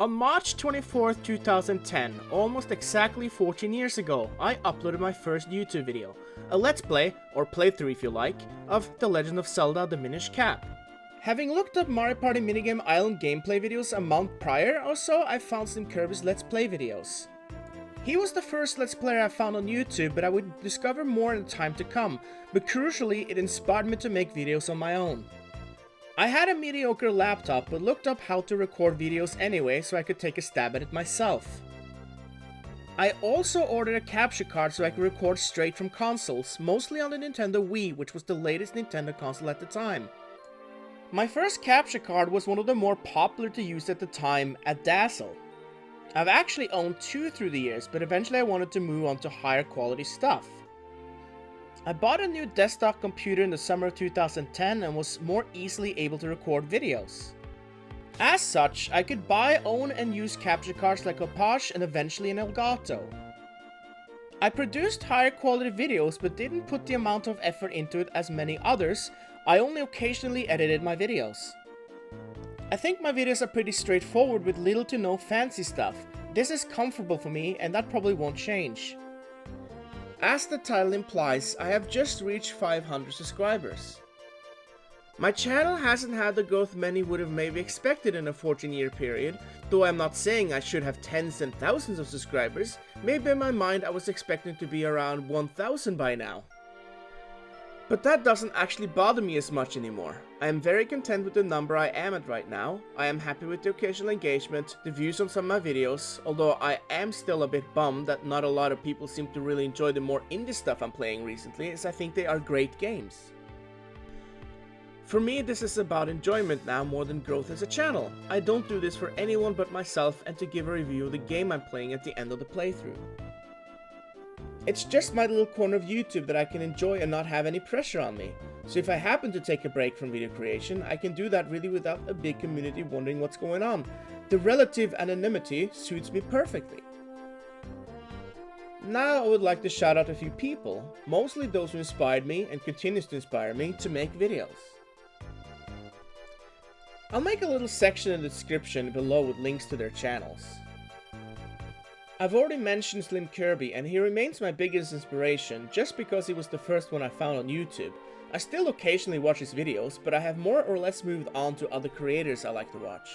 On March 24th, 2010, almost exactly 14 years ago, I uploaded my first YouTube video, a let's play, or playthrough if you like, of The Legend of Zelda: The Minish Cap. Having looked up Mario Party Minigame Island gameplay videos a month prior or so, I found Slim Kirby's Let's Play videos. He was the first Let's Player I found on YouTube, but I would discover more in the time to come, but crucially it inspired me to make videos on my own. I had a mediocre laptop, but looked up how to record videos anyway so I could take a stab at it myself. I also ordered a capture card so I could record straight from consoles, mostly on the Nintendo Wii, which was the latest Nintendo console at the time. My first capture card was one of the more popular to use at the time, a Dazzle. I've actually owned two through the years, but eventually I wanted to move on to higher quality stuff. I bought a new desktop computer in the summer of 2010 and was more easily able to record videos. As such, I could buy, own and use capture cards like Hauppauge and eventually an Elgato. I produced higher quality videos but didn't put the amount of effort into it as many others. I only occasionally edited my videos. I think my videos are pretty straightforward with little to no fancy stuff. This is comfortable for me and that probably won't change. As the title implies, I have just reached 500 subscribers. My channel hasn't had the growth many would have maybe expected in a 14-year period, though I'm not saying I should have tens and thousands of subscribers. Maybe in my mind I was expecting to be around 1,000 by now. But that doesn't actually bother me as much anymore. I am very content with the number I am at right now. I am happy with the occasional engagement, the views on some of my videos, although I am still a bit bummed that not a lot of people seem to really enjoy the more indie stuff I'm playing recently, as I think they are great games. For me, this is about enjoyment now more than growth as a channel. I don't do this for anyone but myself and to give a review of the game I'm playing at the end of the playthrough. It's just my little corner of YouTube that I can enjoy and not have any pressure on me. So if I happen to take a break from video creation, I can do that really without a big community wondering what's going on. The relative anonymity suits me perfectly. Now I would like to shout out a few people, mostly those who inspired me and continues to inspire me to make videos. I'll make a little section in the description below with links to their channels. I've already mentioned Slim Kirby and he remains my biggest inspiration just because he was the first one I found on YouTube. I still occasionally watch his videos, but I have more or less moved on to other creators I like to watch.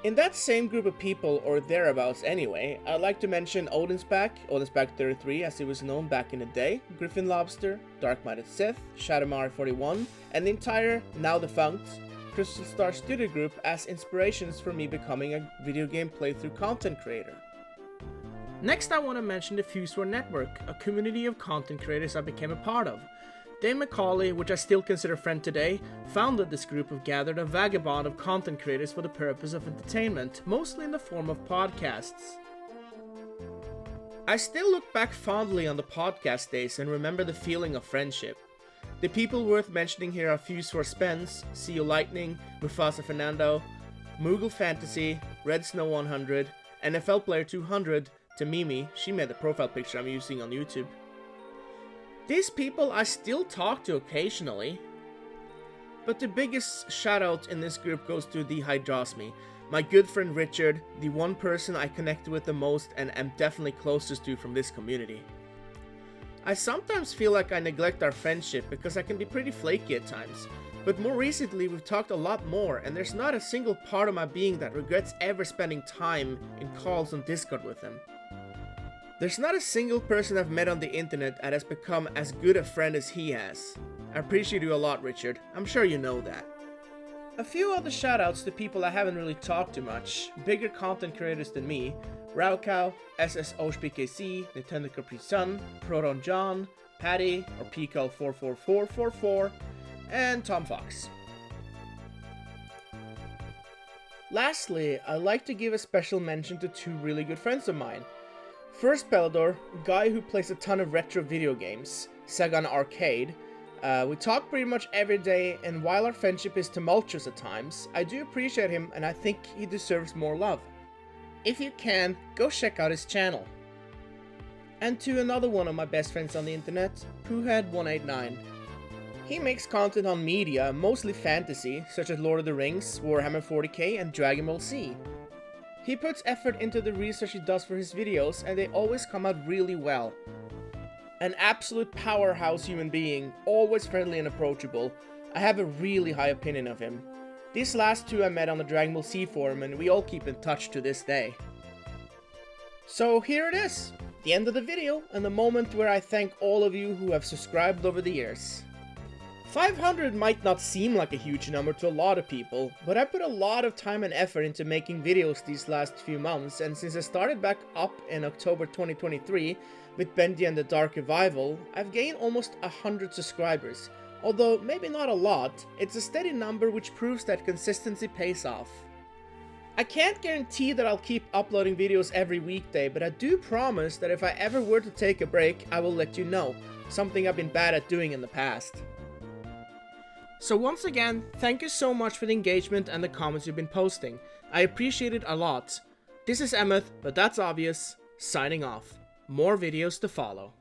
In that same group of people, or thereabouts anyway, I'd like to mention Odinspec33 as he was known back in the day, Griffin Lobster, Dark-Minded Sith, Shadowmar41, and the entire, now defunct, Crystal Star Studio Group as inspirations for me becoming a video game playthrough content creator. Next I want to mention the Fuseware Network, a community of content creators I became a part of. Dave McCauley, which I still consider a friend today, founded this group of gathered a vagabond of content creators for the purpose of entertainment, mostly in the form of podcasts. I still look back fondly on the podcast days and remember the feeling of friendship. The people worth mentioning here are Fuseware Spence, CEO Lightning, Mufasa Fernando, Moogle Fantasy, Red Snow 100, NFL Player 200, to Mimi, she made the profile picture I'm using on YouTube. These people I still talk to occasionally, but the biggest shout out in this group goes to the Hydrosme, my good friend Richard, the one person I connected with the most and am definitely closest to from this community. I sometimes feel like I neglect our friendship because I can be pretty flaky at times, but more recently we've talked a lot more and there's not a single part of my being that regrets ever spending time in calls on Discord with him. There's not a single person I've met on the internet that has become as good a friend as he has. I appreciate you a lot, Richard. I'm sure you know that. A few other shoutouts to people I haven't really talked to much, bigger content creators than me, Raucow, SSOHPKC, Nintendo Capri Sun, Proton John, Patty, or PCal44444, and Tom Fox. Lastly, I'd like to give a special mention to two really good friends of mine. First Pelador, a guy who plays a ton of retro video games, Sagan Arcade. We talk pretty much every day, and while our friendship is tumultuous at times, I do appreciate him and I think he deserves more love. If you can, go check out his channel. And to another one of my best friends on the internet, Poohead189. He makes content on media, mostly fantasy, such as Lord of the Rings, Warhammer 40k, and Dragon Ball Z. He puts effort into the research he does for his videos, and they always come out really well. An absolute powerhouse human being, always friendly and approachable. I have a really high opinion of him. These last two I met on the Dragon Ball Z forum, and we all keep in touch to this day. So here it is, the end of the video, and the moment where I thank all of you who have subscribed over the years. 500 might not seem like a huge number to a lot of people, but I put a lot of time and effort into making videos these last few months, and since I started back up in October 2023 with Bendy and the Dark Revival, I've gained almost 100 subscribers. Although maybe not a lot, it's a steady number which proves that consistency pays off. I can't guarantee that I'll keep uploading videos every weekday, but I do promise that if I ever were to take a break, I will let you know, something I've been bad at doing in the past. So once again, thank you so much for the engagement and the comments you've been posting. I appreciate it a lot. This is Emmeth, but that's obvious, signing off. More videos to follow.